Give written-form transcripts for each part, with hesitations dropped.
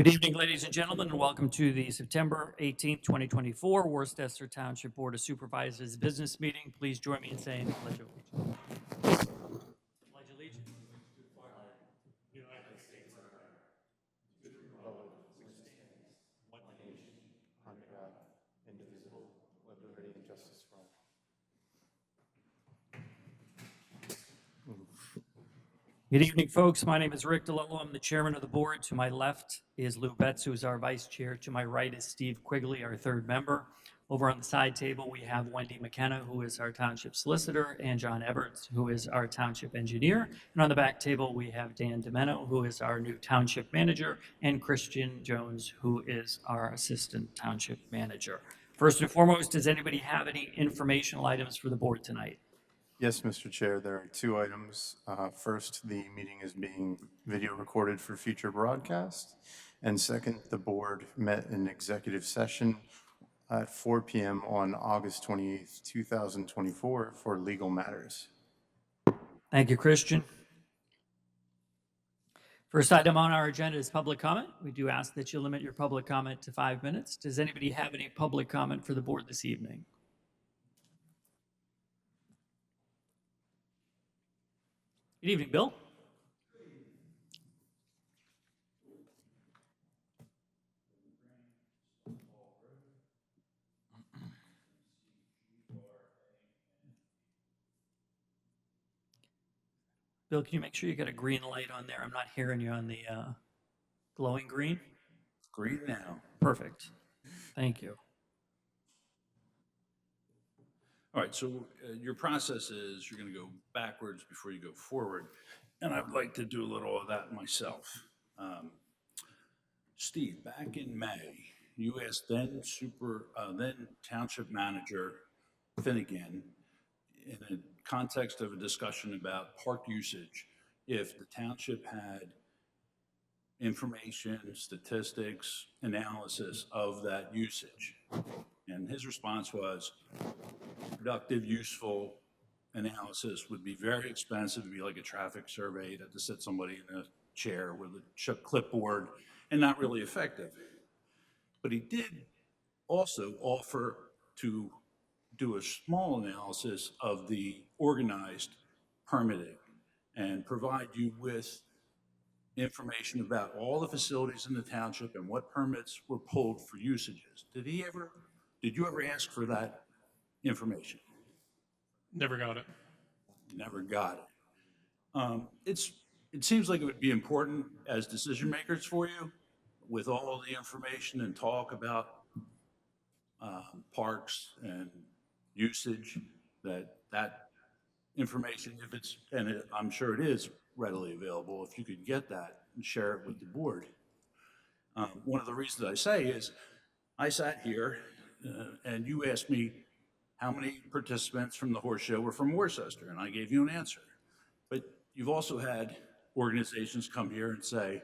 Good evening, ladies and gentlemen, and welcome to the September 18th, 2024 Worcester Township Board of Supervisors business meeting. Please join me in saying the Pledge of Allegiance. Pledge allegiance. Under God, indivisible, with liberty and justice for all. Good evening, folks. My name is Rick DeLillo. I'm the chairman of the board. To my left is Lou Betts, who is our vice chair. To my right is Steve Quigley, our third member. Over on the side table, we have Wendy McKenna, who is our township solicitor, and John Everts, who is our township engineer. And on the back table, we have Dan Domeno, who is our new township manager, and Christian Jones, who is our assistant township manager. First and foremost, does anybody have any informational items for the board tonight? Yes, Mr. Chair, there are two items. First, the meeting is being video recorded for future broadcast. And second, the board met in executive session at 4 p.m. on August 28th, 2024 for legal matters. Thank you, Christian. First item on our agenda is public comment. We do ask that you limit your public comment to 5 minutes. Does anybody have any public comment for the board this evening? Good evening, Bill. Bill, can you make sure you got a green light on there? I'm not hearing you on the glowing green. Green now. Perfect. Thank you. All right, so your process is you're going to go backwards before you go forward, and I'd like to do a little of that myself. Steve, back in May, you asked then Township Manager Finnegan, in a context of a discussion about park usage, if the township had information, statistics, analysis of that usage. And his response was, productive, useful analysis would be very expensive. It'd be like a traffic survey. You'd have to sit somebody in a chair with a clipboard and not really effective. But he did also offer to do a small analysis of the organized permitting and provide you with information about all the facilities in the township and what permits were pulled for usages. Did you ever ask for that information? Never got it. Never got it. It seems like it would be important as decision makers for you, with all of the information and talk about parks and usage, that information, if it's, and I'm sure it is readily available, if you could get that and share it with the board. One of the reasons I say is, I sat here and you asked me how many participants from the horse show were from Worcester, and I gave you an answer. But you've also had organizations come here and say,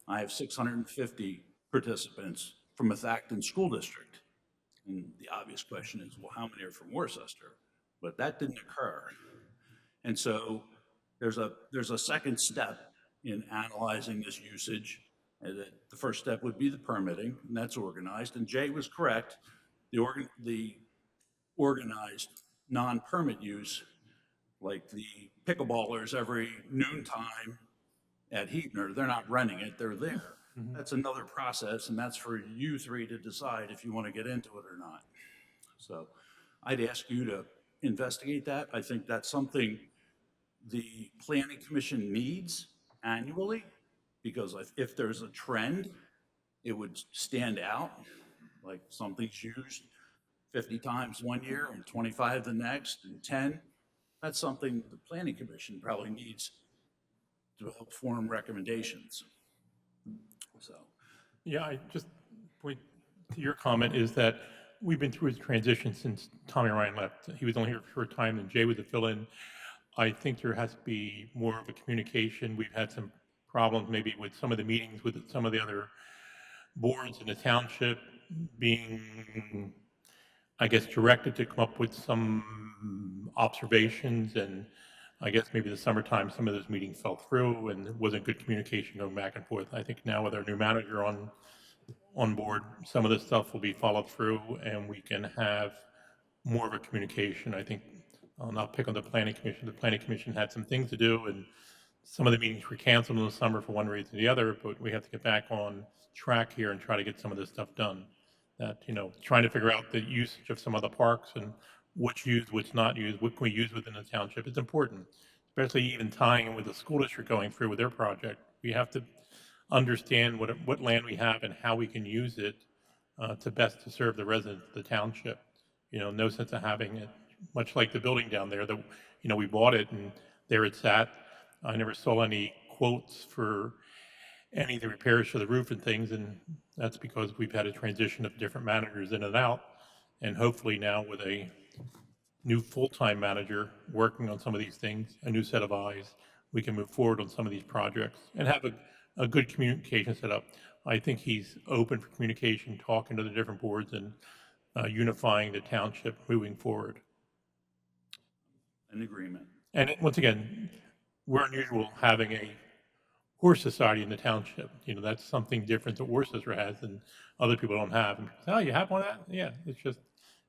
I have 650 participants from a Thacton school district. And the obvious question is, well, how many are from Worcester? But that didn't occur. And so there's a second step in analyzing this usage. And the first step would be the permitting, and that's organized. And Jay was correct. The organized non-permit use, like the pickleballers every noontime at Heatner, they're not renting it, they're there. Mm-hmm. That's another process, and that's for you three to decide if you want to get into it or not. So I'd ask you to investigate that. I think that's something the Planning Commission needs annually, because if there's a trend, it would stand out, like something's used 50 times one year and 25 the next and 10. That's something the Planning Commission probably needs to help form recommendations. So, Yeah, I just point to your comment is that we've been through a transition since Tommy Ryan left. He was only here for a short time, and Jay was a fill-in. I think there has to be more of a communication. We've had some problems maybe with some of the meetings with some of the other boards in the township being, I guess, directed to come up with some observations and I guess maybe the summertime, some of those meetings fell through and there wasn't good communication going back and forth. I think now with our new manager on board, some of this stuff will be followed through and we can have more of a communication. I think I'll not pick on the planning commission. The planning commission had some things to do and some of the meetings were canceled in the summer for one reason or the other, but we have to get back on track here and try to get some of this stuff done. That, trying to figure out the usage of some of the parks and what's used, what's not used, what can we use within the township. It's important, especially even tying in with the school district going through with their project. We have to understand what land we have and how we can use it to best to serve the residents of the township. No sense of having it, much like the building down there that, we bought it and there it sat. I never saw any quotes for any of the repairs for the roof and things, and that's because we've had a transition of different managers in and out. And hopefully now with a new full-time manager working on some of these things, a new set of eyes, we can move forward on some of these projects and have a good communication set up. I think he's open for communication, talking to the different boards and unifying the township moving forward. In agreement. And once again, we're unusual having a horse society in the township. That's something different that Worcester has and other people don't have. And people say, oh, you have one of that? Yeah,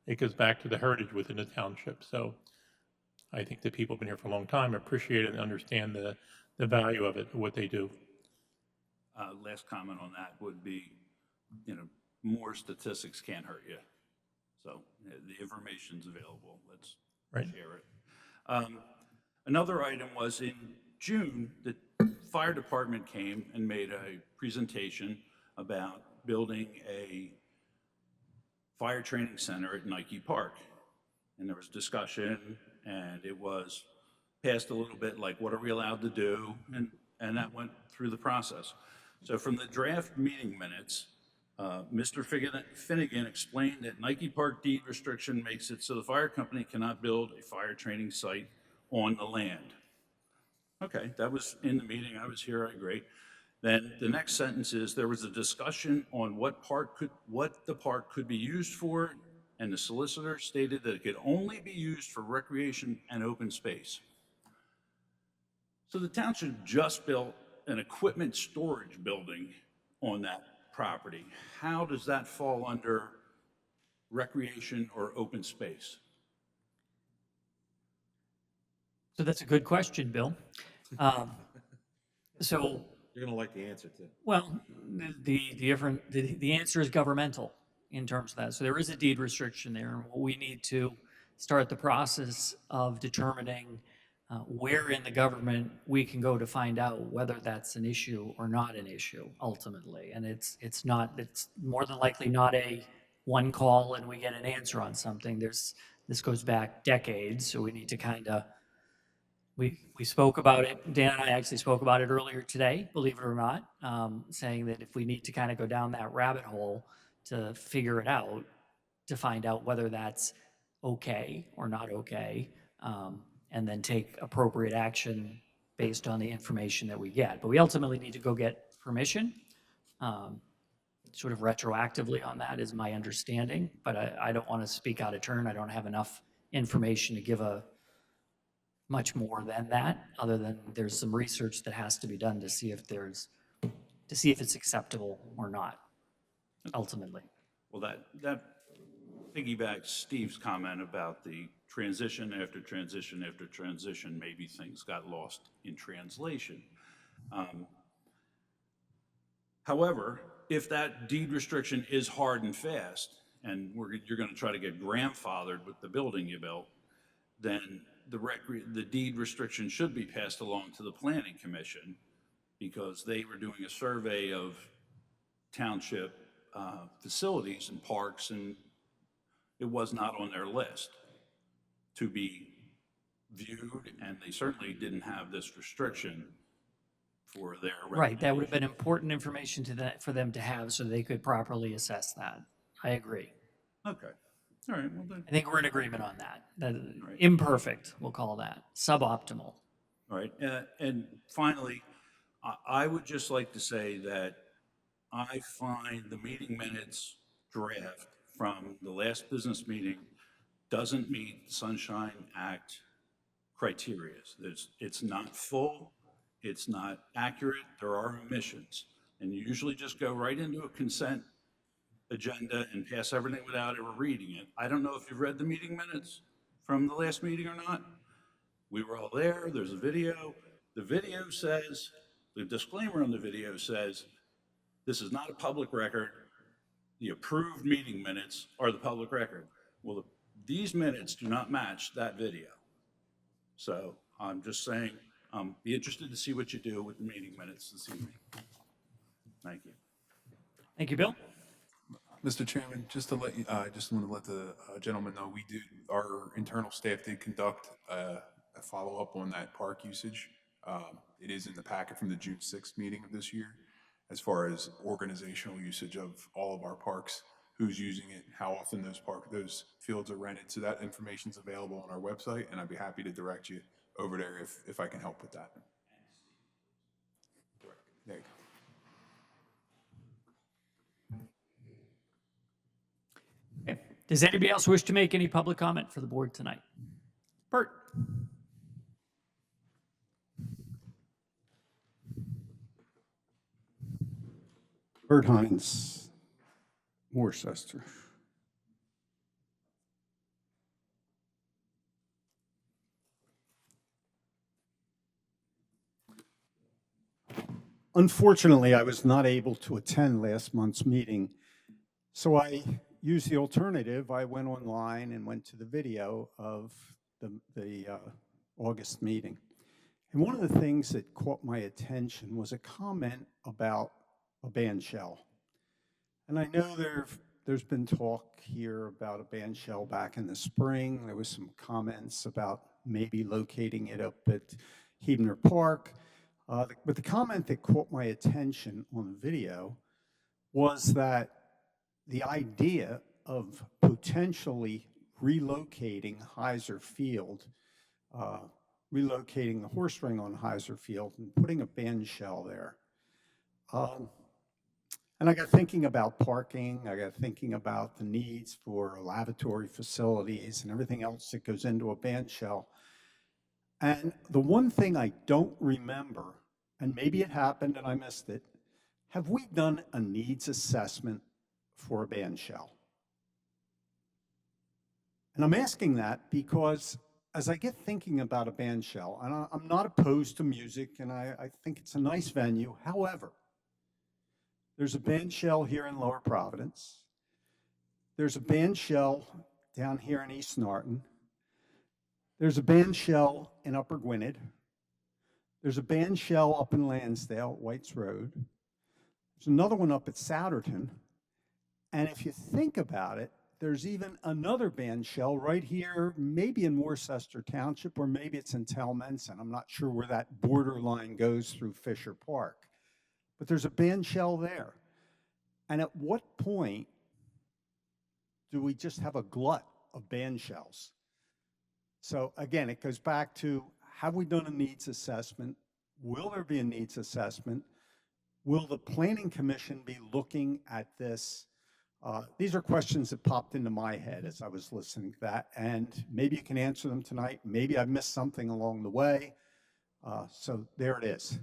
it goes back to the heritage within the township. So I think the people have been here for a long time, appreciate it and understand the value of it, what they do. Last comment on that would be, more statistics can't hurt you. So the information's available. Let's Right. share it. Another item was in June, the fire department came and made a presentation about building a fire training center at Nike Park. And there was discussion and it was passed a little bit like, what are we allowed to do? And that went through the process. So from the draft meeting minutes, Mr. Finnegan explained that Nike Park deed restriction makes it so the fire company cannot build a fire training site on the land. Okay, that was in the meeting. I was here, I agree. Then the next sentence is, there was a discussion on what the park could be used for, and the solicitor stated that it could only be used for recreation and open space. So the township just built an equipment storage building on that property. How does that fall under recreation or open space? So that's a good question, Bill. So, You're gonna like the answer to. well, the answer is governmental in terms of that. So there is a deed restriction there, and we need to start the process of determining where in the government we can go to find out whether that's an issue or not an issue ultimately. And it's more than likely not a one call and we get an answer on something. This goes back decades, so we need to kind of, we spoke about it, Dan and I actually spoke about it earlier today, believe it or not, saying that if we need to kind of go down that rabbit hole to figure it out, to find out whether that's okay or not okay, and then take appropriate action based on the information that we get. But we ultimately need to go get permission, sort of retroactively on that is my understanding, but I don't want to speak out of turn. I don't have enough information to give a much more than that, other than there's some research that has to be done to see if it's acceptable or not, ultimately. Well, that piggybacks Steve's comment about the transition after transition after transition, maybe things got lost in translation. However, if that deed restriction is hard and fast, and you're gonna try to get grandfathered with the building you built, then the deed restriction should be passed along to the planning commission, because they were doing a survey of township facilities and parks, and it was not on their list to be viewed, and they certainly didn't have this restriction for their Right, that would have been important information for them to have so they could properly assess that. I agree. Okay, all right, well then, I think we're in agreement on that. Right. Imperfect, we'll call that, suboptimal. all right. And finally, I would just like to say that I find the meeting minutes draft from the last business meeting doesn't meet the Sunshine Act criteria. It's not full, it's not accurate, there are omissions. And you usually just go right into a consent agenda and pass everything without ever reading it. I don't know if you've read the meeting minutes from the last meeting or not. We were all there, there's a video. The video says, the disclaimer on the video says, this is not a public record. The approved meeting minutes are the public record. Well, these minutes do not match that video. So I'm just saying, be interested to see what you do with the meeting minutes this evening. Thank you. Thank you, Bill. Mr. Chairman, just to let you, I just want to let the gentleman know, our internal staff did conduct a follow-up on that park usage. It is in the packet from the June 6th meeting of this year, as far as organizational usage of all of our parks, who's using it, how often those fields are rented. So that information's available on our website, and I'd be happy to direct you over there if I can help with that. There you go. Okay. Does anybody else wish to make any public comment for the board tonight? Bert? Bert Hines, Worcester. Unfortunately, I was not able to attend last month's meeting, so I used the alternative. I went online and went to the video of the August meeting. And one of the things that caught my attention was a comment about a band shell. And I know there's been talk here about a band shell back in the spring. There was some comments about maybe locating it up at Hebner Park. But the comment that caught my attention on the video was that the idea of potentially relocating Heiser Field, relocating the horse ring on Heiser Field and putting a band shell there. And I got thinking about parking, I got thinking about the needs for lavatory facilities and everything else that goes into a band shell. And the one thing I don't remember, and maybe it happened and I missed it, have we done a needs assessment for a band shell? And I'm asking that because as I get thinking about a band shell, and I'm not opposed to music and I think it's a nice venue. However, there's a band shell here in Lower Providence. There's a band shell down here in East Norton. There's a band shell in Upper Gwinnett. There's a band shell up in Lansdale, White's Road. There's another one up at Souderton. And if you think about it, there's even another band shell right here, maybe in Worcester Township, or maybe it's in Telmenson. I'm not sure where that borderline goes through Fisher Park. But there's a band shell there. And at what point do we just have a glut of band shells? So again, it goes back to, have we done a needs assessment? Will there be a needs assessment? Will the Planning Commission be looking at this? These are questions that popped into my head as I was listening to that, and maybe you can answer them tonight. Maybe I've missed something along the way. So there it is.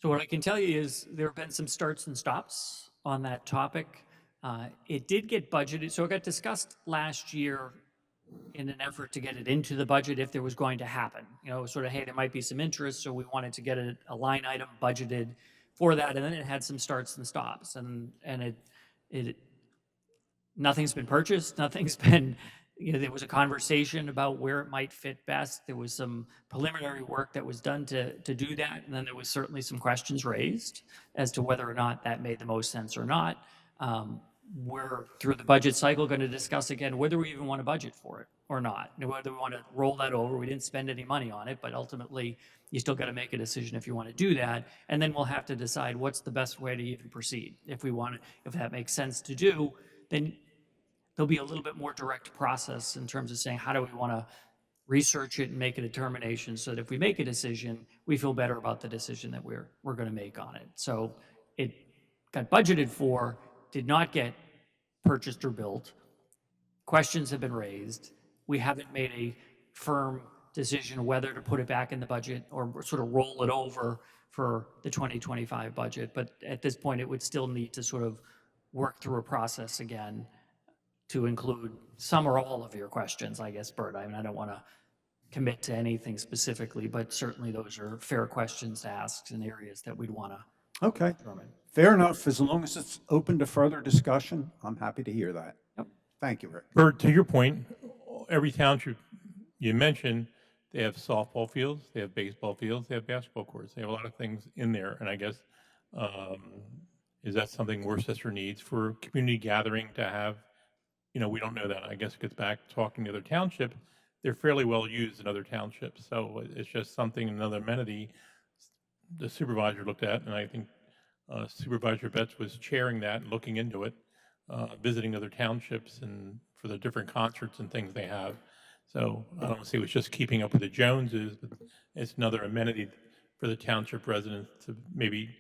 So what I can tell you is there have been some starts and stops on that topic. It did get budgeted, so it got discussed last year in an effort to get it into the budget if there was going to happen. You know, sort of, hey, there might be some interest, so we wanted to get a line item budgeted for that, and then it had some starts and stops, and it nothing's been purchased, nothing's been, you know, there was a conversation about where it might fit best. There was some preliminary work that was done to do that, and then there was certainly some questions raised as to whether or not that made the most sense or not. We're, through the budget cycle, going to discuss again whether we even want to budget for it or not, and whether we want to roll that over. We didn't spend any money on it, but ultimately, you still got to make a decision if you want to do that, and then we'll have to decide what's the best way to even proceed. If we want to, if that makes sense to do, then there'll be a little bit more direct process in terms of saying, how do we want to research it and make a determination so that if we make a decision, we feel better about the decision that we're going to make on it. So it got budgeted for, did not get purchased or built. Questions have been raised. We haven't made a firm decision whether to put it back in the budget or sort of roll it over for the 2025 budget. But at this point, it would still need to sort of work through a process again to include some or all of your questions, I guess, Bert. I mean, I don't want to commit to anything specifically, but certainly those are fair questions to ask in areas that we'd want to Okay, determine. fair enough. As long as it's open to further discussion, I'm happy to hear that. Yep. Thank you, Rick. Bert, to your point, every township you mentioned, they have softball fields, they have baseball fields, they have basketball courts. They have a lot of things in there. And I guess, is that something Worcester needs for community gathering to have? We don't know that. I guess it gets back talking to other township. They're fairly well used in other townships. So it's just something, another amenity the supervisor looked at. And I think Supervisor Betts was chairing that and looking into it, visiting other townships and for the different concerts and things they have. So I don't say it was just keeping up with the Joneses, but it's another amenity for the township residents to maybe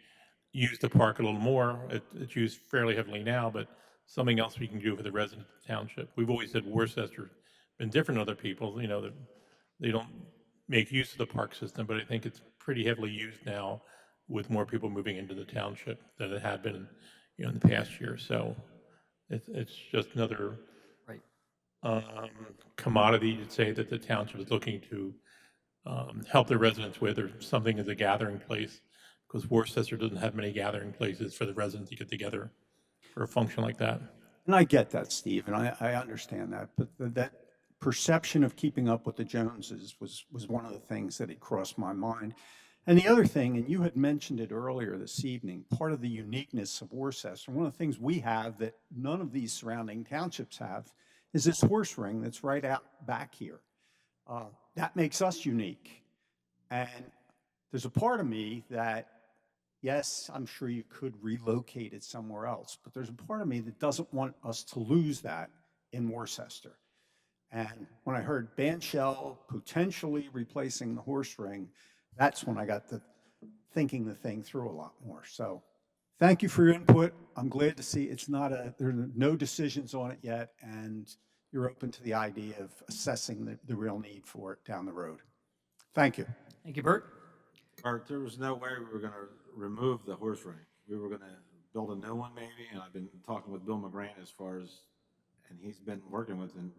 use the park a little more. It's used fairly heavily now, but something else we can do for the residents of the township. We've always said Worcester's been different than other people, that they don't make use of the park system, but I think it's pretty heavily used now with more people moving into the township than it had been, in the past year. So it's just another Right. commodity to say that the township is looking to help their residents with, or something as a gathering place, because Worcester doesn't have many gathering places for the residents to get together for a function like that. And I get that, Steve, and I understand that, but that perception of keeping up with the Joneses was one of the things that had crossed my mind. And the other thing, and you had mentioned it earlier this evening, part of the uniqueness of Worcester, one of the things we have that none of these surrounding townships have, is this horse ring that's right out back here. That makes us unique. And there's a part of me that, yes, I'm sure you could relocate it somewhere else, but there's a part of me that doesn't want us to lose that in Worcester. And when I heard bandshell potentially replacing the horse ring, that's when I got to thinking the thing through a lot more. So thank you for your input. I'm glad to see there are no decisions on it yet, and you're open to the idea of assessing the real need for it down the road. Thank you. Thank you, Bert. Art, there was no way we were gonna remove the horse ring. We were gonna build a new one maybe, and I've been talking with Bill McGrain and he's been working with and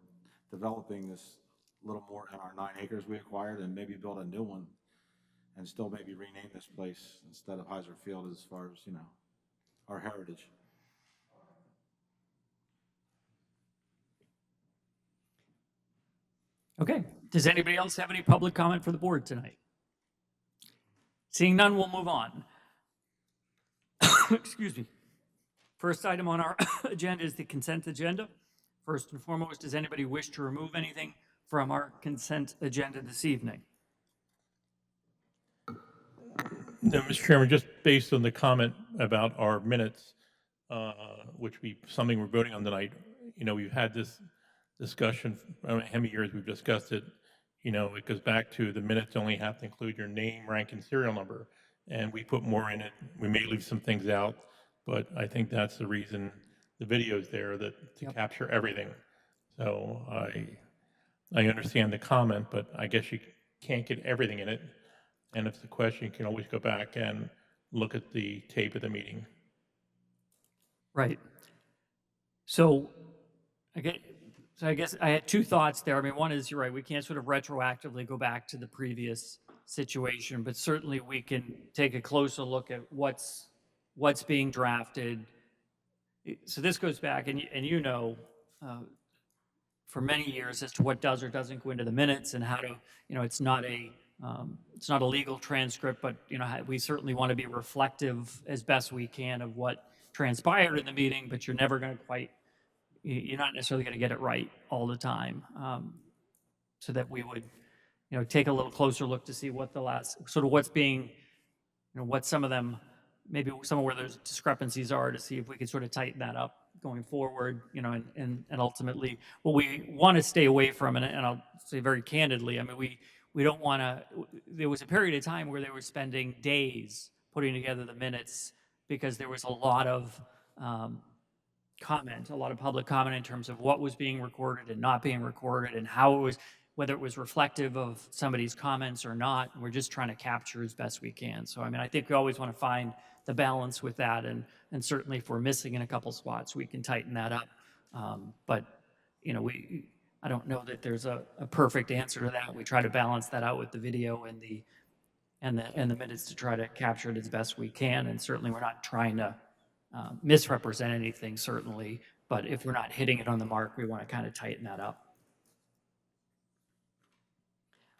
developing this little more in our 9 acres we acquired, and maybe build a new one and still maybe rename this place instead of Heiser Field as far as, our heritage. Okay. Does anybody else have any public comment for the board tonight? Seeing none, we'll move on. Excuse me. First item on our agenda is the consent agenda. First and foremost, does anybody wish to remove anything from our consent agenda this evening? No, Mr. Chairman, just based on the comment about our minutes, something we're voting on tonight, we've had this discussion, I don't know how many years we've discussed it. It goes back to the minutes only have to include your name, rank, and serial number. And we put more in it. We may leave some things out, but I think that's the reason the video's there, to capture everything. So I understand the comment, but I guess you can't get everything in it. And if the question, you can always go back and look at the tape of the meeting. Right. So I guess I had two thoughts there. I mean, one is, you're right, we can't sort of retroactively go back to the previous situation, but certainly we can take a closer look at what's being drafted. So this goes back, and for many years as to what does or doesn't go into the minutes, and how to, it's not a legal transcript, but we certainly want to be reflective as best we can of what transpired in the meeting, but you're never going to you're not necessarily going to get it right all the time. So that we would, take a little closer look to see what what's being, what some of them, maybe some of where those discrepancies are, to see if we could sort of tighten that up going forward, and ultimately what we want to stay away from, and I'll say very candidly, I mean, we don't want to, there was a period of time where they were spending days putting together the minutes because there was a lot of a lot of public comment in terms of what was being recorded and not being recorded, and how it was, whether it was reflective of somebody's comments or not. And we're just trying to capture as best we can. So, I mean, I think we always want to find the balance with that. And certainly if we're missing in a couple spots, we can tighten that up. But, you know, I don't know that there's a perfect answer to that. We try to balance that out with the video and the minutes to try to capture it as best we can. And certainly we're not trying to misrepresent anything, certainly. But if we're not hitting it on the mark, we want to kind of tighten that up.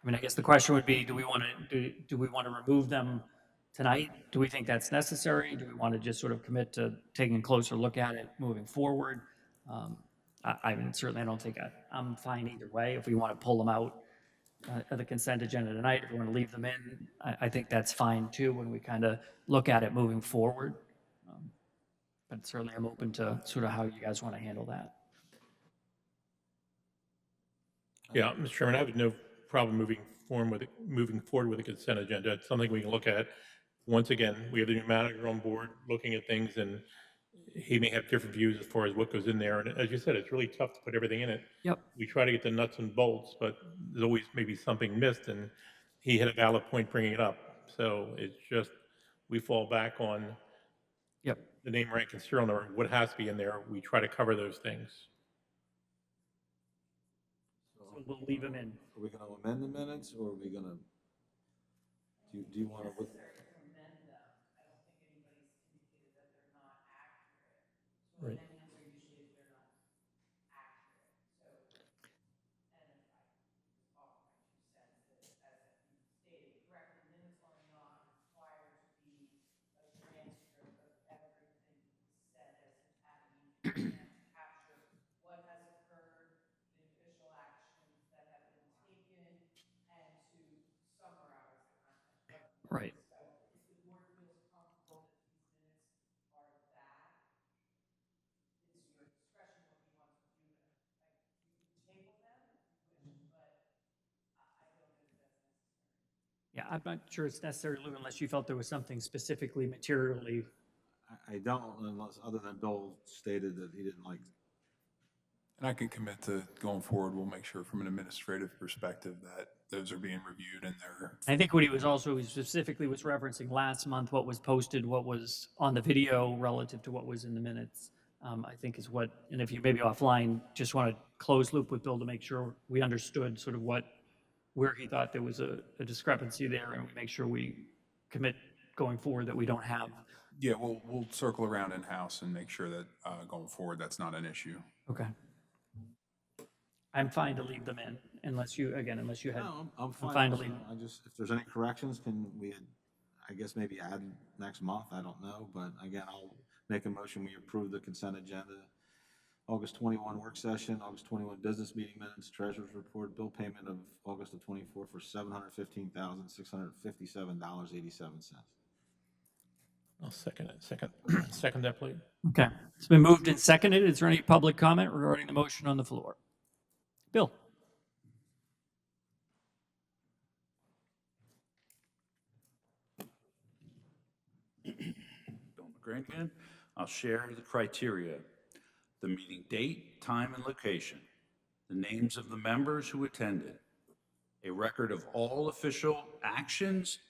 I mean, I guess the question would be, do we want to remove them tonight? Do we think that's necessary? Do we want to just sort of commit to taking a closer look at it moving forward? I mean, certainly I don't think I'm fine either way. If we want to pull them out of the consent agenda tonight, if we want to leave them in, I think that's fine too when we kind of look at it moving forward. But certainly I'm open to sort of how you guys want to handle that. Yeah, Mr. Chairman, I have no problem moving forward with the consent agenda. It's something we can look at. Once again, we have the new manager on board looking at things, and he may have different views as far as what goes in there. And as you said, it's really tough to put everything in it. Yep. We try to get the nuts and bolts, but there's always maybe something missed, and he had a valid point bringing it up. So it's just, we fall back on Yep. the name, rank, and serial number, what has to be in there. We try to cover those things. So we'll leave them in. Are we gonna amend the minutes, or are we gonna, do you wanna? Right. Right. Yeah, I'm not sure it's necessary, Lou, unless you felt there was something specifically materially. I don't, unless, other than Bill stated that he didn't like. And I can commit to going forward, we'll make sure from an administrative perspective that those are being reviewed and they're, I think what he specifically was referencing last month, what was posted, what was on the video relative to what was in the minutes, I think is what, and if you maybe offline, just want to close loop with Bill to make sure we understood sort of where he thought there was a discrepancy there, and we make sure we commit going forward that we don't have. yeah, we'll circle around in-house and make sure that going forward, that's not an issue. Okay. I'm fine to leave them in, unless you had. No, I'm fine. fine to also. leave. I just, if there's any corrections, can we, I guess maybe add next month, I don't know, but again, I'll make a motion, we approve the consent agenda. August 21 work session, August 21 business meeting minutes, treasurer's report, bill payment of August of 24 for $715,657.87. I'll second it. Second that, please. Okay. It's been moved and seconded. Is there any public comment regarding the motion on the floor? Bill? Bill McGrain again. I'll share the criteria: the meeting date, time, and location, the names of the members who attended, a record of all official actions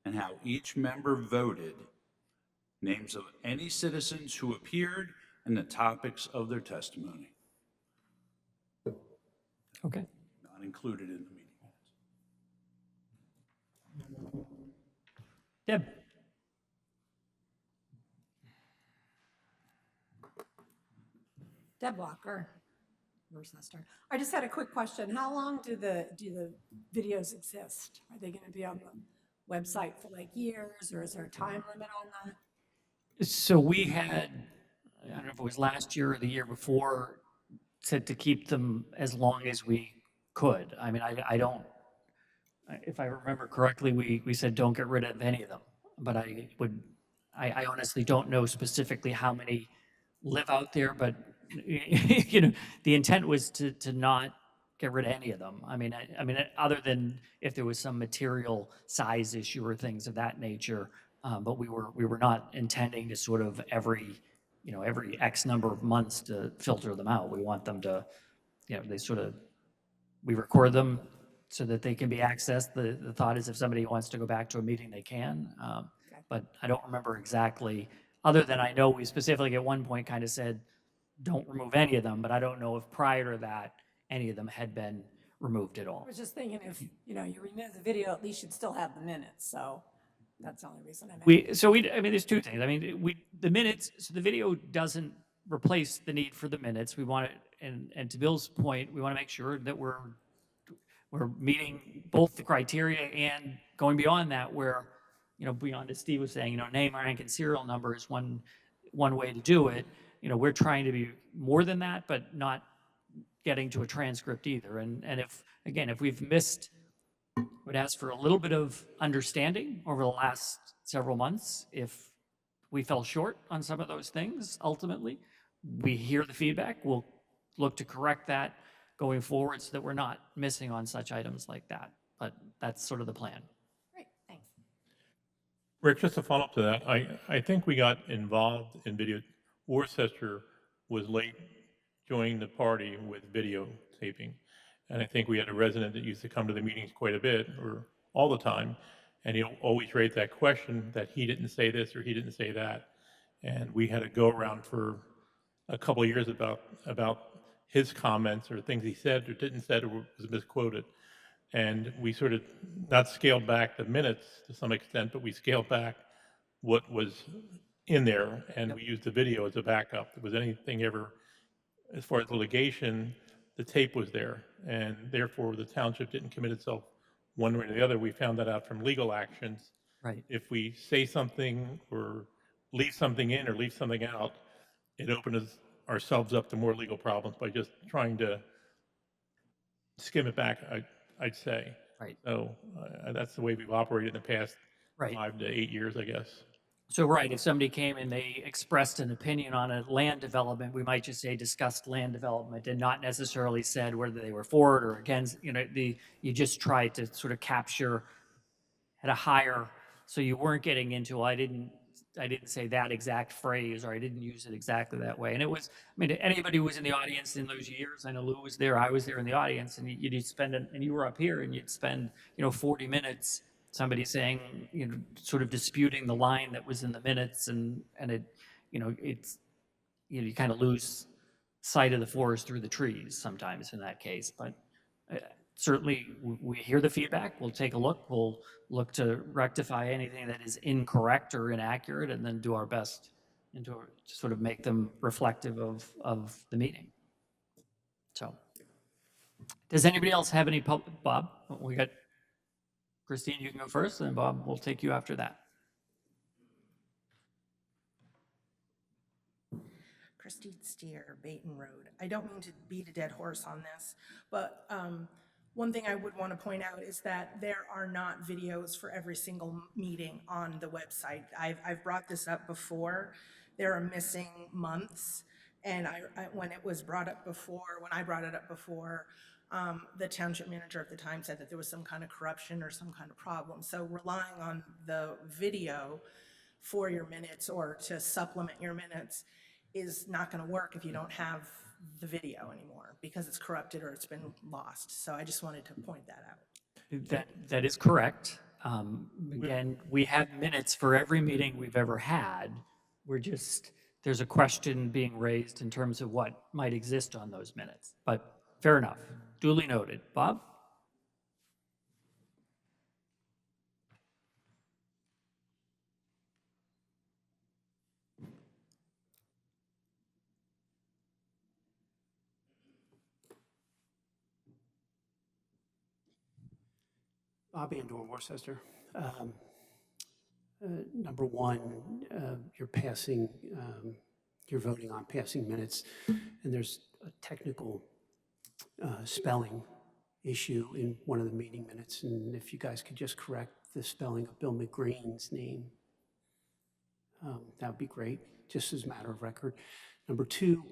and how each member voted, names of any citizens who appeared, and the topics of their testimony. Okay. Not included in the meeting minutes. Deb? Deb Walker. Where's that start? I just had a quick question. How long do the videos exist? Are they going to be on the website for like years, or is there a time limit on that? So we had, I don't know if it was last year or the year before, said to keep them as long as we could. I mean, I don't, if I remember correctly, we said don't get rid of any of them. But I honestly don't know specifically how many live out there, but you know, the intent was to not get rid of any of them. I mean, other than if there was some material size issue or things of that nature, but we were not intending to sort of every X number of months to filter them out. We want them to, they sort of, we record them, so that they can be accessed. The thought is if somebody wants to go back to a meeting, they can. But I don't remember exactly, other than I know we specifically at one point kind of said, don't remove any of them, but I don't know if prior to that, any of them had been removed at all. I was just thinking if, you know, you remove the video, at least you'd still have the minutes, so that's the only reason I meant. I mean, there's two things. I mean, the minutes, so the video doesn't replace the need for the minutes. We want it, and to Bill's point, we want to make sure that we're meeting both the criteria and going beyond that, where, you know, beyond, as Steve was saying, you know, name, rank, and serial number is one way to do it. You know, we're trying to be more than that, but not getting to a transcript either. And if, again, if we've missed, would ask for a little bit of understanding over the last several months. If we fell short on some of those things, ultimately, we hear the feedback. We'll look to correct that going forward so that we're not missing on such items like that. But that's sort of the plan. Great, thanks. Rick, just to follow up to that, I think we got involved in video. Worcester was late joining the party with videotaping. And I think we had a resident that used to come to the meetings quite a bit, or all the time, and he'll always raise that question that he didn't say this or he didn't say that. And we had a go around for a couple of years about his comments or things he said or didn't said or was misquoted. And we sort of not scaled back the minutes to some extent, but we scaled back what was in there, and we used the video as a backup. If there was anything ever, as far as litigation, the tape was there, and therefore the township didn't commit itself one way or the other. We found that out from legal actions. Right. If we say something or leave something in or leave something out, it opens ourselves up to more legal problems by just trying to skim it back, I'd say. Right. So that's the way we've operated in the past Right. 5 to 8 years, I guess. So, right, if somebody came and they expressed an opinion on a land development, we might just say discussed land development and not necessarily said whether they were for it or against, you know, you just tried to sort of capture at a higher, so you weren't getting into, I didn't say that exact phrase, or I didn't use it exactly that way. And it was, I mean, anybody who was in the audience in those years, I know Lou was there, I was there in the audience, and you'd spend, and you were up here, and you'd spend, you know, 40 minutes, somebody saying, you know, sort of disputing the line that was in the minutes, and it, you know, it's, you know, you kind of lose sight of the forest through the trees sometimes in that case. But certainly we hear the feedback, we'll take a look, we'll look to rectify anything that is incorrect or inaccurate, and then do our best to sort of make them reflective of the meeting. So, does anybody else have any public? Bob, we got Christine, you can go first, and then Bob, we'll take you after that. Christine Steer, Baton Road. I don't mean to beat a dead horse on this, but one thing I would want to point out is that there are not videos for every single meeting on the website. I've brought this up before. There are missing months, and when it was brought up before, when I brought it up before, the township manager at the time said that there was some kind of corruption or some kind of problem. So relying on the video for your minutes or to supplement your minutes is not going to work if you don't have the video anymore because it's corrupted or it's been lost. So I just wanted to point that out. That is correct. Again, we have minutes for every meeting we've ever had. There's a question being raised in terms of what might exist on those minutes. But fair enough. Duly noted. Bob? Bob Andor, Worcester. Number one, you're voting on passing minutes, and there's a technical spelling issue in one of the meeting minutes, and if you guys could just correct the spelling of Bill McGrain's name, that would be great, just as a matter of record. Number two,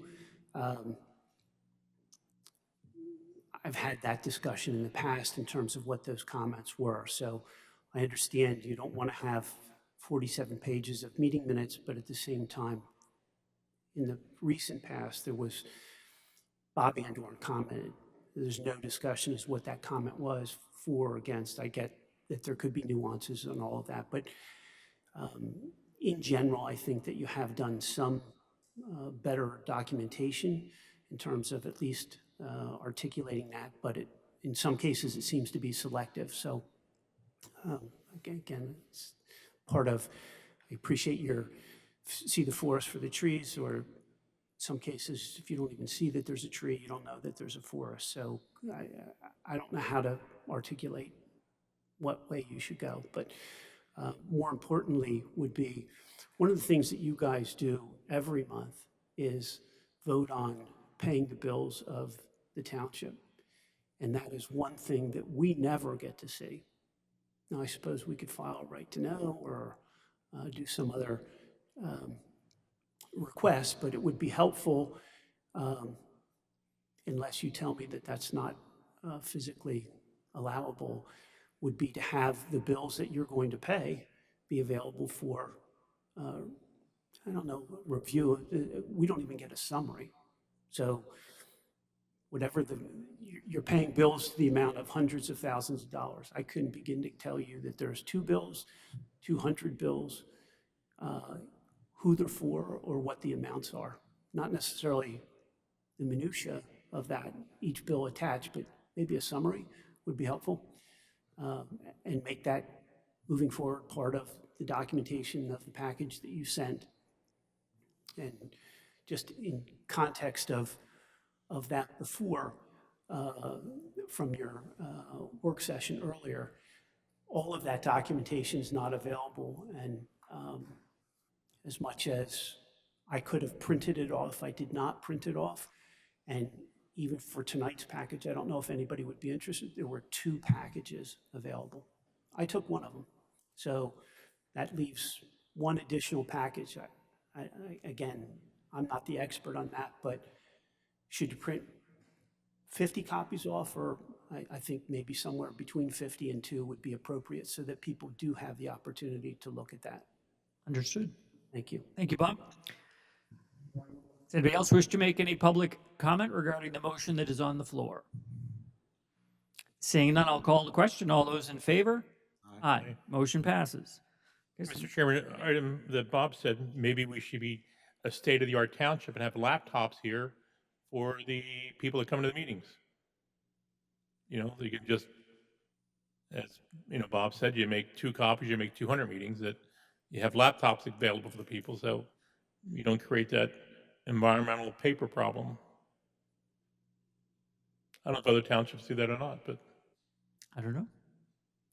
I've had that discussion in the past in terms of what those comments were. So I understand you don't want to have 47 pages of meeting minutes, but at the same time, in the recent past, there was Bob Andor commented there's no discussion as what that comment was for or against. I get that there could be nuances and all of that, but in general, I think that you have done some better documentation in terms of at least articulating that, but in some cases, it seems to be selective. So again, it's part of, I appreciate your see the forest for the trees, or in some cases, if you don't even see that there's a tree, you don't know that there's a forest. So I don't know how to articulate what way you should go, but more importantly would be one of the things that you guys do every month is vote on paying the bills of the township. And that is one thing that we never get to see. Now, I suppose we could file a right to know or do some other request, but it would be helpful, unless you tell me that that's not physically allowable, would be to have the bills that you're going to pay be available for, I don't know, review. We don't even get a summary. So whatever you're paying bills to the amount of hundreds of thousands of dollars. I couldn't begin to tell you that there's 2 bills, 200 bills, who they're for or what the amounts are. Not necessarily the minutia of that, each bill attached, but maybe a summary would be helpful. And make that moving forward part of the documentation of the package that you sent. And just in context of that before, from your work session earlier, all of that documentation is not available. And as much as I could have printed it off, I did not print it off. And even for tonight's package, I don't know if anybody would be interested. There were 2 packages available. I took one of them. So that leaves one additional package. Again, I'm not the expert on that, but should you print 50 copies off, or I think maybe somewhere between 50 and 2 would be appropriate so that people do have the opportunity to look at that. Understood. Thank you. Thank you, Bob. Does anybody else wish to make any public comment regarding the motion that is on the floor? Seeing none, I'll call the question. All those in favor? Aye. Motion passes. Mr. Chairman, item that Bob said, maybe we should be a state-of-the-art township and have laptops here for the people that come to the meetings. You know, you can just, as Bob said, you make 2 copies, you make 200 meetings, that you have laptops available for the people, so you don't create that environmental paper problem. I don't know if other townships do that or not, but. I don't know.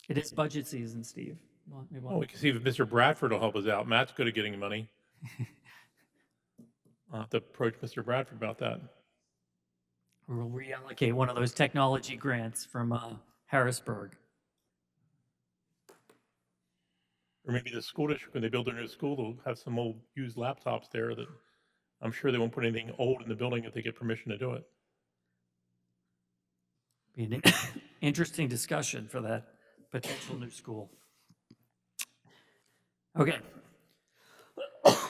It is budget season, Steve. Well, we can see if Mr. Bradford will help us out. Matt's good at getting money. I'll have to approach Mr. Bradford about that. We'll reallocate one of those technology grants from Harrisburg. Or maybe the school district, when they build their new school, they'll have some old used laptops there that I'm sure they won't put anything old in the building if they get permission to do it. Be an interesting discussion for that potential new school. Okay.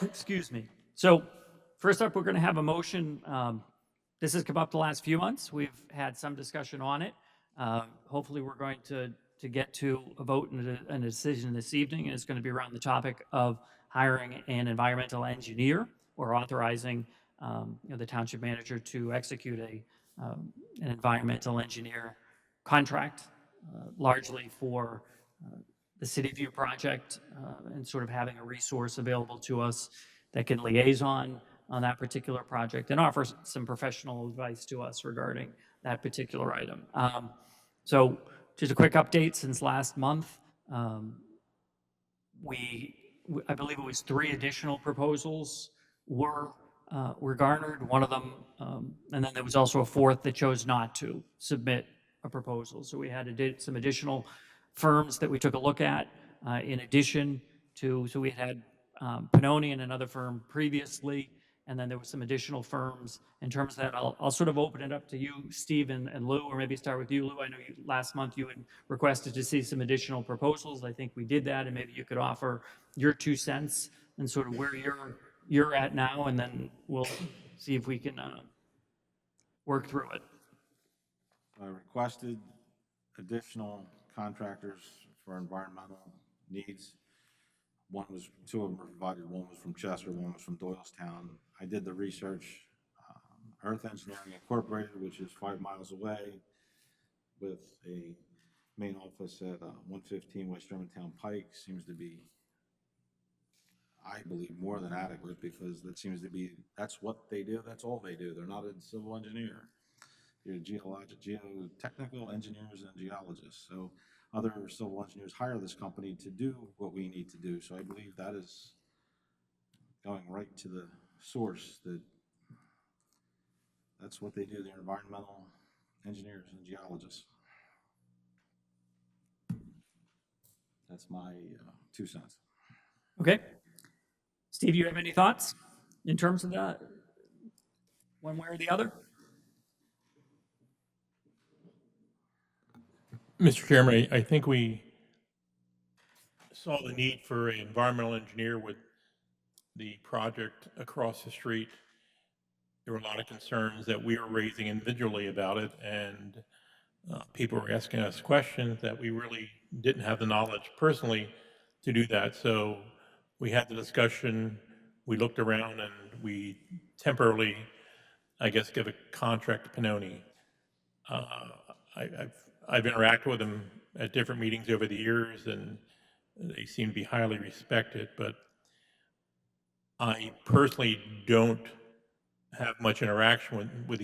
Excuse me. So first up, we're going to have a motion. This has come up the last few months. We've had some discussion on it. Hopefully, we're going to get to a vote and a decision this evening, and it's going to be around the topic of hiring an environmental engineer or authorizing the township manager to execute an environmental engineer contract, largely for the City View project, and sort of having a resource available to us that can liaison on that particular project and offer some professional advice to us regarding that particular item. So just a quick update since last month. I believe it was 3 additional proposals were garnered. One of them, and then there was also a 4th that chose not to submit a proposal. So we had some additional firms that we took a look at, in addition to, so we had Pannoni and another firm previously, and then there were some additional firms. In terms of that, I'll sort of open it up to you, Steve and Lou, or maybe start with you, Lou. I know last month you had requested to see some additional proposals. I think we did that, and maybe you could offer your 2 cents and sort of where you're at now, and then we'll see if we can work through it. requested additional contractors for environmental needs. Two of them were provided, one was from Chester, one was from Doylestown. I did the research. Earth Engineering Incorporated, which is 5 miles away, with a main office at 115 West Germantown Pike, seems to be, I believe, more than adequate, because that's what they do, that's all they do. They're not a civil engineer. They're geotechnical engineers and geologists. So other civil engineers hire this company to do what we need to do. So I believe that is going right to the source, that's what they do. They're environmental engineers and geologists. That's my 2 cents. Okay. Steve, you have any thoughts in terms of that, one way or the other? Mr. Chairman, I think we saw the need for an environmental engineer with the project across the street. There were a lot of concerns that we were raising individually about it, and people were asking us questions that we really didn't have the knowledge personally to do that. So we had the discussion, we looked around, and we temporarily, I guess, give a contract to Pannoni. I've interacted with them at different meetings over the years, and they seem to be highly respected, but I personally don't have much interaction with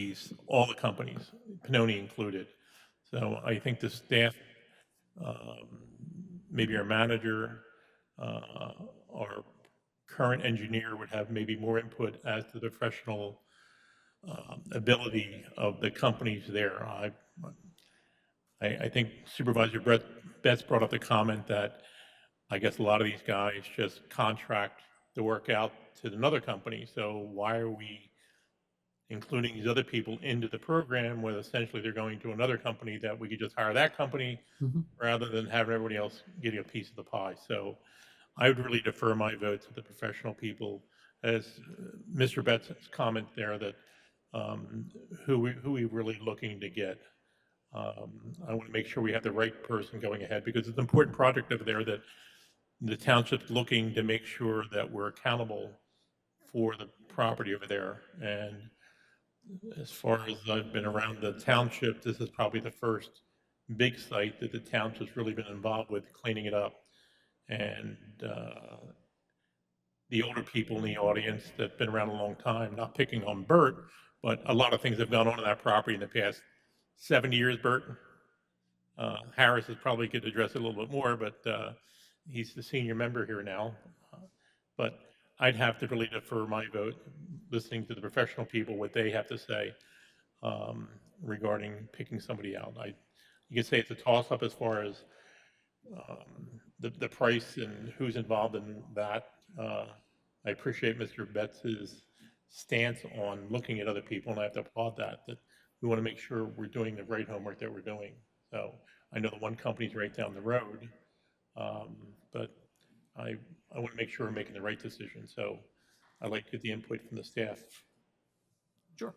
all the companies, Pannoni included. So I think the staff, maybe our manager, our current engineer would have maybe more input as to the professional ability of the companies there. I think Supervisor Betts brought up the comment that I guess a lot of these guys just contract the work out to another company. So why are we including these other people into the program when essentially they're going to another company that we could just hire that company rather than having everybody else getting a piece of the pie? So I would really defer my vote to the professional people, as Mr. Betts' comment there, that who we really looking to get. I want to make sure we have the right person going ahead, because it's an important project over there that the township's looking to make sure that we're accountable for the property over there. And as far as I've been around the township, this is probably the first big site that the township's really been involved with cleaning it up. And the older people in the audience that've been around a long time, not picking on Bert, but a lot of things have gone on in that property in the past 70 years, Bert. Harris is probably could address it a little bit more, but he's the senior member here now. But I'd have to really defer my vote, listening to the professional people, what they have to say regarding picking somebody out. You could say it's a toss-up as far as the price and who's involved in that. I appreciate Mr. Betts's stance on looking at other people, and I have to applaud that we want to make sure we're doing the right homework that we're doing. So I know the one company's right down the road, but I want to make sure we're making the right decision. So I'd like to get the input from the staff. Sure.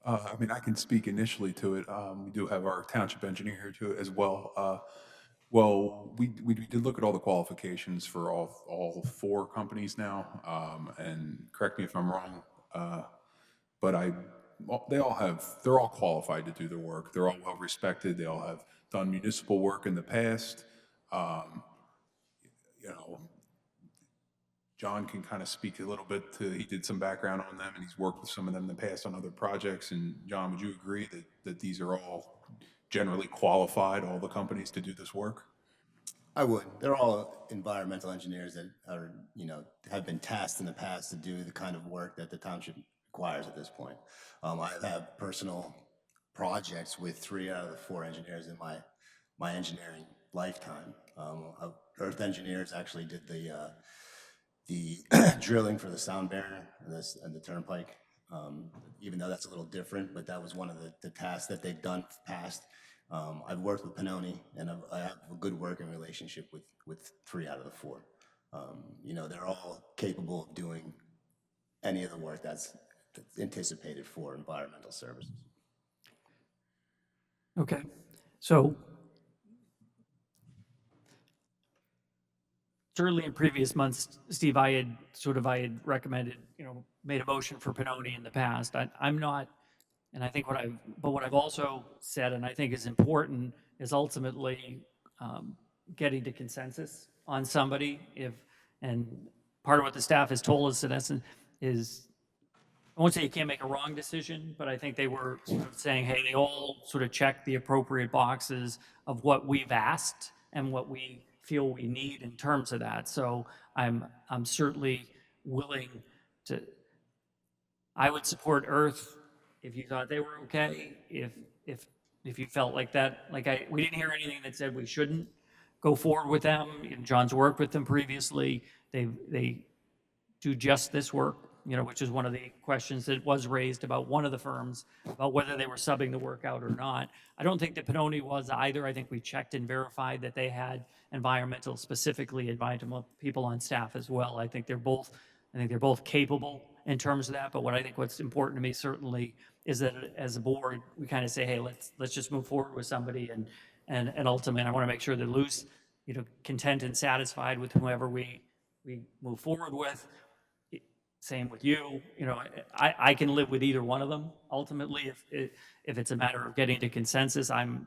I mean, I can speak initially to it. We do have our township engineer here too as well. Well, we did look at all the qualifications for all 4 companies now, and correct me if I'm wrong, but they're all qualified to do their work. They're all well respected. They all have done municipal work in the past. You know, John can kind of speak a little bit to, he did some background on them, and he's worked with some of them in the past on other projects. And John, would you agree that these are all generally qualified, all the companies, to do this work? I would. They're all environmental engineers that are, have been tasked in the past to do the kind of work that the township requires at this point. I have personal projects with 3 out of the 4 engineers in my engineering lifetime. Earth Engineers actually did the drilling for the sound barrier and the turnpike. Even though that's a little different, but that was one of the tasks that they've done past. I've worked with Pannoni, and I have a good working relationship with 3 out of the 4. They're all capable of doing any of the work that's anticipated for environmental services. Okay, so certainly in previous months, Steve, I had recommended, made a motion for Pinoni in the past. I'm not, and I think what I've also said, and I think is important, is ultimately getting to consensus on somebody. And part of what the staff has told us in essence is, I won't say you can't make a wrong decision, but I think they were sort of saying, hey, they all sort of check the appropriate boxes of what we've asked and what we feel we need in terms of that. So I'm certainly willing to, I would support Earth if you thought they were okay. If if you felt like that, we didn't hear anything that said we shouldn't go forward with them. And John's worked with them previously. They do just this work, which is one of the questions that was raised about one of the firms, about whether they were subbing the work out or not. I don't think that Pinoni was either. I think we checked and verified that they had specifically environmental people on staff as well. I think they're both capable in terms of that. But what's important to me certainly is that as a board, we kind of say, hey, let's just move forward with somebody, and ultimately, I want to make sure they're loose, content and satisfied with whoever we move forward with. Same with you. I can live with either one of them. Ultimately, if it's a matter of getting to consensus, I'm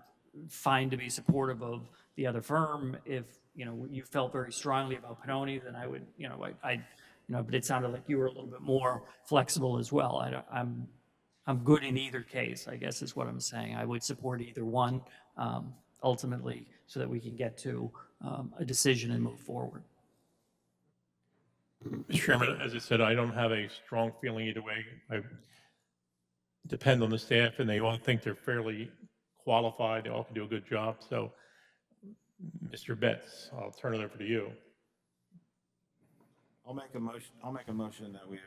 fine to be supportive of the other firm. If you felt very strongly about Pinoni, then I would, but it sounded like you were a little bit more flexible as well. I'm good in either case, I guess is what I'm saying. I would support either one, ultimately, so that we can get to a decision and move forward. Mr. Chairman, as I said, I don't have a strong feeling either way. I depend on the staff, and they all think they're fairly qualified. They all can do a good job. So, Mr. Betts, I'll turn it over to you. I'll make a motion that we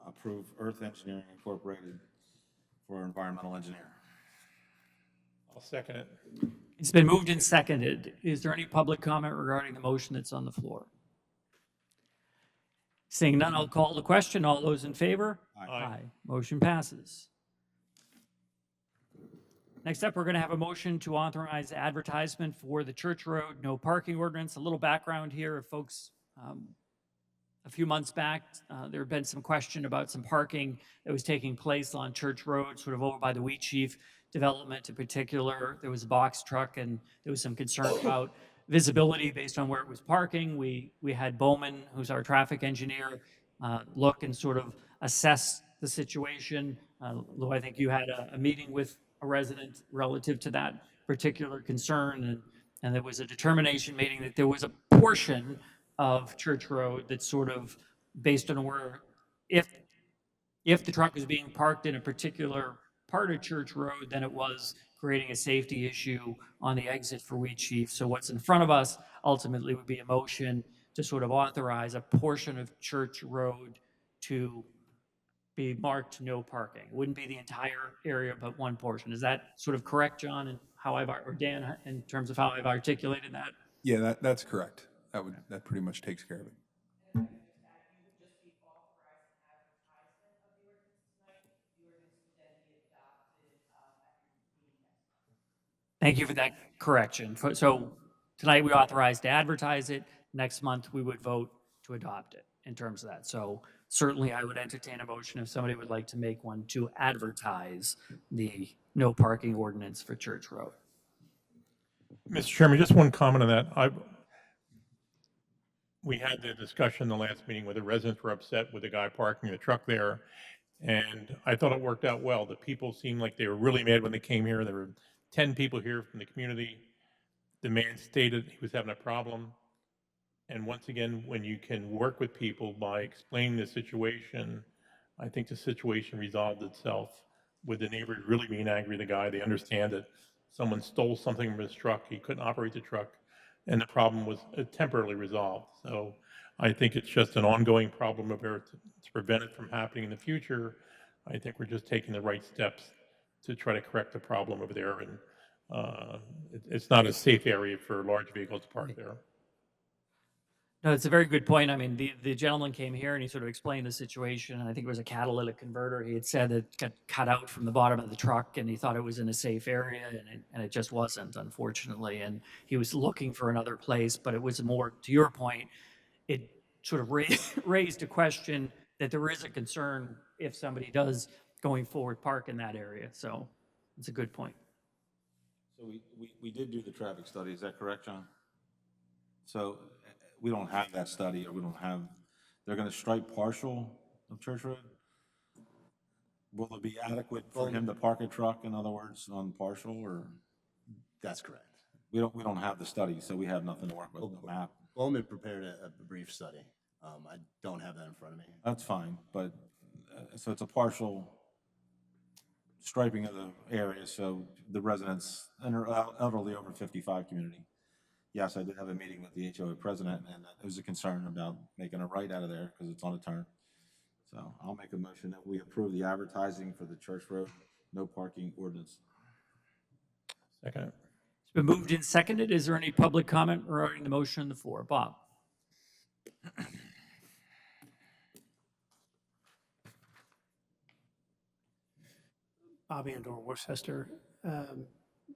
approve Earth Engineering Incorporated for environmental engineer. I'll second it. It's been moved and seconded. Is there any public comment regarding the motion that's on the floor? Seeing none, I'll call the question. All those in favor? Aye. Motion passes. Next up, we're going to have a motion to authorize advertisement for the Church Road no parking ordinance. A little background here, if folks, a few months back, there had been some question about some parking that was taking place on Church Road, sort of over by the Wheat Chief development in particular. There was a box truck, and there was some concern about visibility based on where it was parking. We had Bowman, who's our traffic engineer, look and sort of assess the situation. Lou, I think you had a meeting with a resident relative to that particular concern, and there was a determination made that there was a portion of Church Road that's sort of based on where, if the truck was being parked in a particular part of Church Road, then it was creating a safety issue on the exit for Wheat Chief. So what's in front of us ultimately would be a motion to sort of authorize a portion of Church Road to be marked no parking. It wouldn't be the entire area, but one portion. Is that sort of correct, John, and or Dan, in terms of how I've articulated that? Yeah, that's correct. That pretty much takes care of it. Thank you for that correction. So tonight we authorized to advertise it. Next month we would vote to adopt it in terms of that. So certainly I would entertain a motion if somebody would like to make one to advertise the no parking ordinance for Church Road. Mr. Chairman, just one comment on that. We had the discussion in the last meeting where the residents were upset with the guy parking the truck there, and I thought it worked out well. The people seemed like they were really mad when they came here. There were 10 people here from the community. The man stated he was having a problem. And once again, when you can work with people by explaining the situation, I think the situation resolved itself with the neighbor really being angry at the guy. They understand that someone stole something from his truck. He couldn't operate the truck, and the problem was temporarily resolved. So I think it's just an ongoing problem of to prevent it from happening in the future. I think we're just taking the right steps to try to correct the problem over there. And it's not a safe area for large vehicles to park there. No, it's a very good point. I mean, the gentleman came here and he sort of explained the situation. I think it was a catalytic converter. He had said that it got cut out from the bottom of the truck and he thought it was in a safe area and it just wasn't, unfortunately. And he was looking for another place, but it was more, to your point, it sort of raised a question that there is a concern if somebody does going forward park in that area. So it's a good point. So we did do the traffic study, is that correct, John? So we don't have that study, or we don't have, they're gonna stripe partial of Church Road? Will it be adequate for him to park a truck, in other words, on partial, or? That's correct. We don't have the study, so we have nothing to work with, no map. Bowman prepared a brief study. I don't have that in front of me. That's fine, but, so it's a partial striping of the area, so the residents, and are elderly over 55 community. Yes, I did have a meeting with the HOA president, and there was a concern about making a right out of there, because it's on a turn. So I'll make a motion that we approve the advertising for the Church Road no parking ordinance. Second. It's been moved and seconded. Is there any public comment regarding the motion on the floor? Bob? Bob and/or Worcester,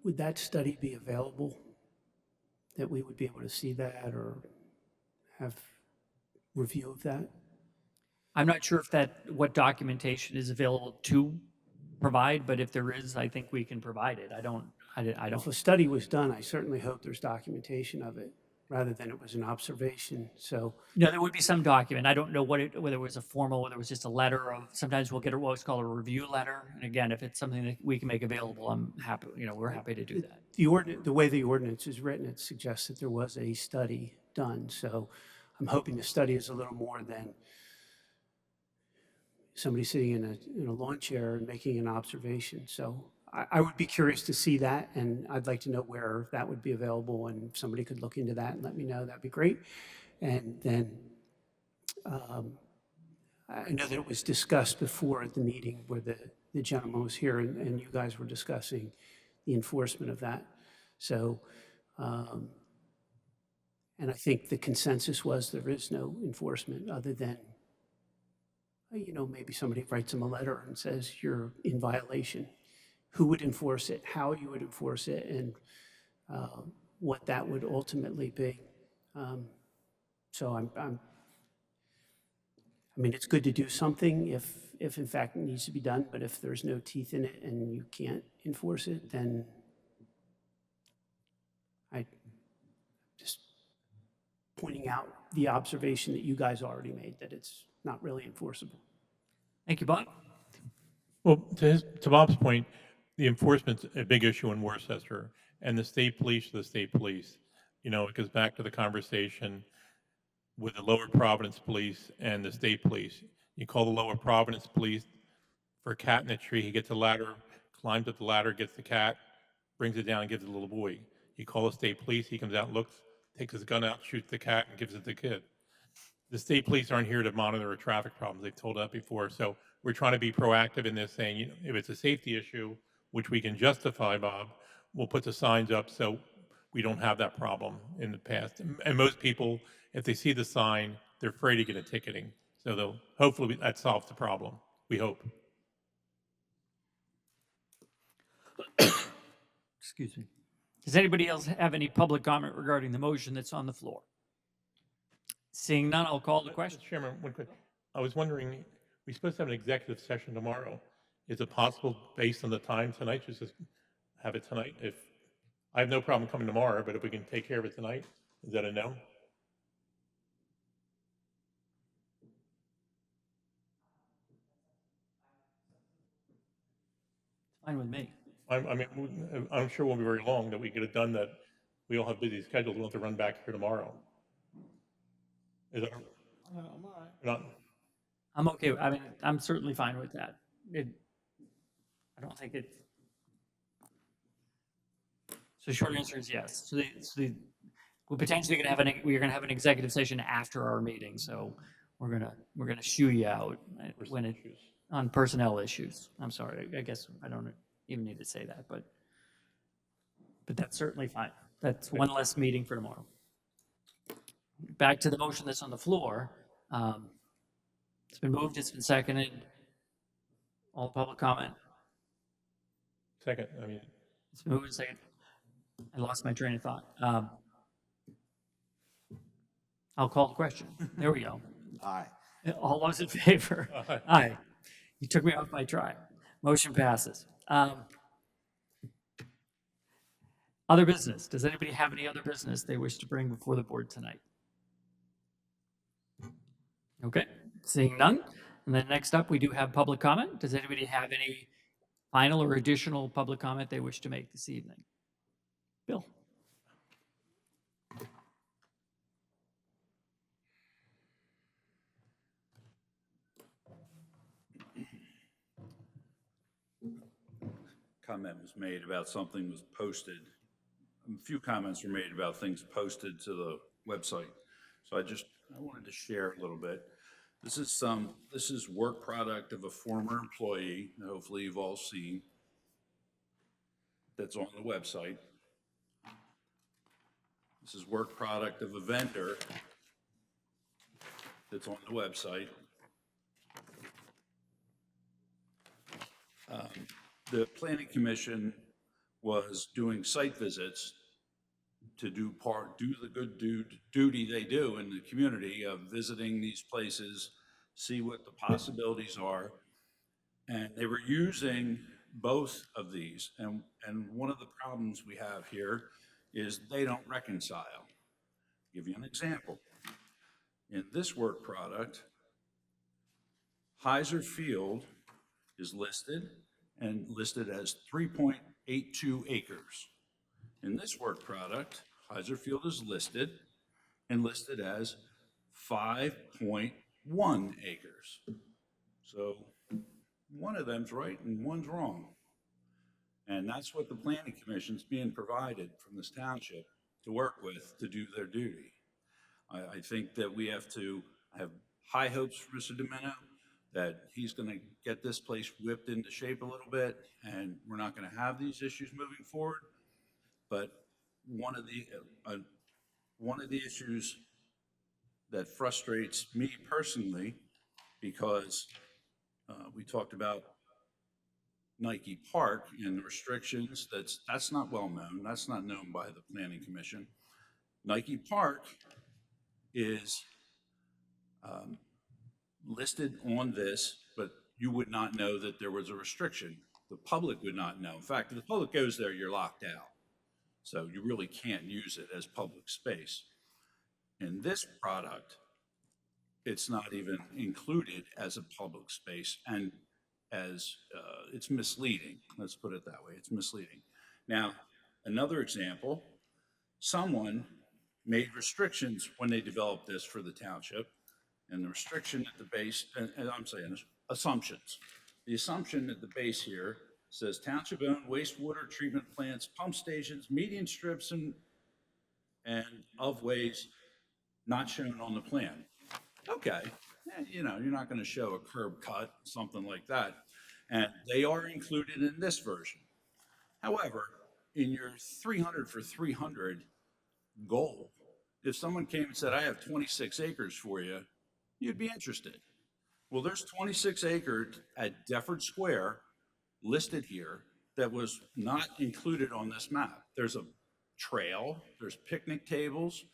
would that study be available? That we would be able to see that or have review of that? I'm not sure if what documentation is available to provide, but if there is, I think we can provide it. I don't, If a study was done, I certainly hope there's documentation of it, rather than it was an observation. So, no, there would be some document. I don't know whether it was a formal, whether it was just a letter of, sometimes we'll get what's called a review letter. And again, if it's something that we can make available, I'm happy, we're happy to do that. the way the ordinance is written, it suggests that there was a study done. So I'm hoping the study is a little more than somebody sitting in a lawn chair and making an observation. So I would be curious to see that, and I'd like to know where that would be available, and if somebody could look into that and let me know, that'd be great. And then I know that it was discussed before at the meeting where the gentleman was here and you guys were discussing the enforcement of that. So, and I think the consensus was there is no enforcement other than, maybe somebody writes them a letter and says you're in violation. Who would enforce it, how you would enforce it, and what that would ultimately be. So I mean, it's good to do something if in fact it needs to be done, but if there's no teeth in it and you can't enforce it, then I just pointing out the observation that you guys already made, that it's not really enforceable. Thank you, Bob. Well, to Bob's point, the enforcement's a big issue in Worcester, and the state police are the state police. It goes back to the conversation with the Lower Providence Police and the state police. You call the Lower Providence Police for a cat in a tree, he gets a ladder, climbs up the ladder, gets the cat, brings it down and gives it to the little boy. You call the state police, he comes out, looks, takes his gun out, shoots the cat, and gives it to the kid. The state police aren't here to monitor a traffic problem. They've told that before. So we're trying to be proactive in this, saying, if it's a safety issue, which we can justify, Bob, we'll put the signs up so we don't have that problem in the past. And most people, if they see the sign, they're afraid to get a ticketing. So hopefully that solves the problem. We hope. Excuse me. Does anybody else have any public comment regarding the motion that's on the floor? Seeing none, I'll call the question. Mr. Chairman, one quick. I was wondering, we're supposed to have an executive session tomorrow. Is it possible, based on the time tonight, just to have it tonight? If I have no problem coming tomorrow, but if we can take care of it tonight, is that a no? Fine with me. I'm sure it won't be very long that we get it done, that we all have busy schedules. We'll have to run back here tomorrow. Is that? I'm all right. Not, I'm okay. I mean, I'm certainly fine with that. I don't think it. So the short answer is yes. We're potentially going to have we're going to have an executive session after our meeting. So we're gonna shoo you out when it on personnel issues. I'm sorry. I guess I don't even need to say that, but that's certainly fine. That's one less meeting for tomorrow. back to the motion that's on the floor. It's been moved, it's been seconded. All public comment. Second, I mean, It's been moved and seconded. I lost my train of thought. I'll call the question. There we go. Aye. All those in favor? Aye. Aye. You took me off my track. Motion passes. Other business. Does anybody have any other business they wish to bring before the board tonight? Okay, seeing none. And then next up, we do have public comment. Does anybody have any final or additional public comment they wish to make this evening? Bill? Comment was made about something was posted. A few comments were made about things posted to the website. So I wanted to share a little bit. This is work product of a former employee that hopefully you've all seen that's on the website. This is work product of a vendor that's on the website. The Planning Commission was doing site visits to do the good duty they do in the community of visiting these places, see what the possibilities are. And they were using both of these. And one of the problems we have here is they don't reconcile. I'll give you an example. In this work product, Heiser Field is listed as 3.82 acres. In this work product, Heiser Field is listed as 5.1 acres. So one of them's right and one's wrong. And that's what the Planning Commission's being provided from this township to work with to do their duty. I think that we have to have high hopes for Mr. Domino, that he's going to get this place whipped into shape a little bit, and we're not going to have these issues moving forward. But one of the issues that frustrates me personally, because we talked about Nike Park and the restrictions, that's not well known. That's not known by the Planning Commission. Nike Park is listed on this, but you would not know that there was a restriction. The public would not know. In fact, if the public goes there, you're locked out. So you really can't use it as public space. In this product, it's not even included as a public space, and as it's misleading. Let's put it that way. It's misleading. Now, another example, someone made restrictions when they developed this for the township, and the restriction at the base, and I'm saying assumptions. The assumption at the base here says township-owned wastewater treatment plants, pump stations, median strips, and of ways not shown on the plan. Okay, you're not going to show a curb cut, something like that, and they are included in this version. However, in your 300 for 300 goal, if someone came and said, I have 26 acres for you, you'd be interested. Well, there's 26 acres at Defford Square listed here that was not included on this map. There's a trail, there's picnic tables,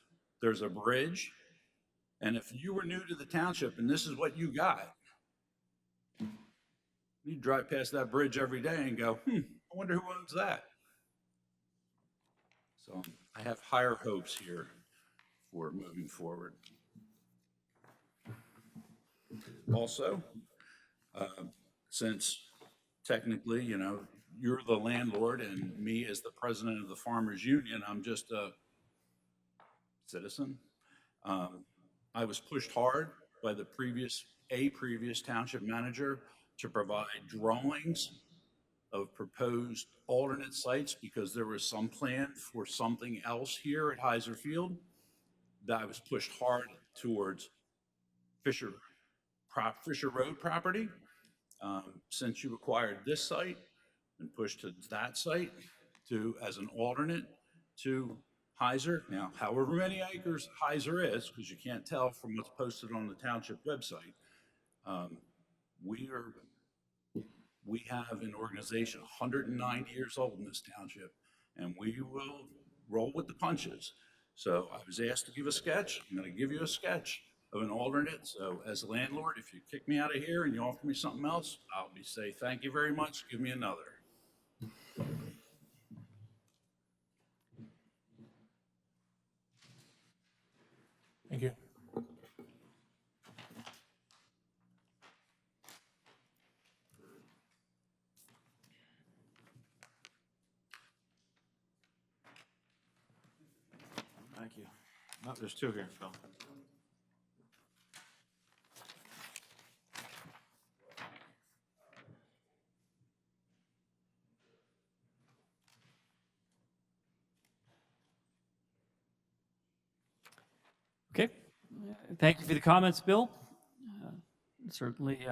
there's a bridge, and if you were new to the township and this is what you got, you'd drive past that bridge every day and go, I wonder who owns that. So I have higher hopes here for moving forward. Also, since technically, you're the landlord and me as the president of the Farmers Union, I'm just a citizen. I was pushed hard by the previous township manager to provide drawings of proposed alternate sites because there was some plan for something else here at Heiser Field that I was pushed hard towards Fisher Road property. Since you acquired this site and pushed to that site as an alternate to Heiser, now however many acres Heiser is, because you can't tell from what's posted on the township website, we have an organization 109 years old in this township, and we will roll with the punches. So I was asked to give a sketch. I'm going to give you a sketch of an alternate. So as a landlord, if you kick me out of here and you offer me something else, I'll say, thank you very much. Give me another. Thank you. Thank you. No, there's two here, Phil. Okay. Thank you for the comments, Bill. Certainly,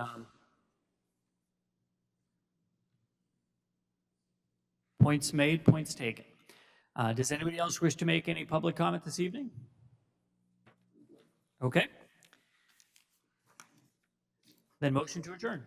points made, points taken. Does anybody else wish to make any public comment this evening? Okay. Then motion to adjourn.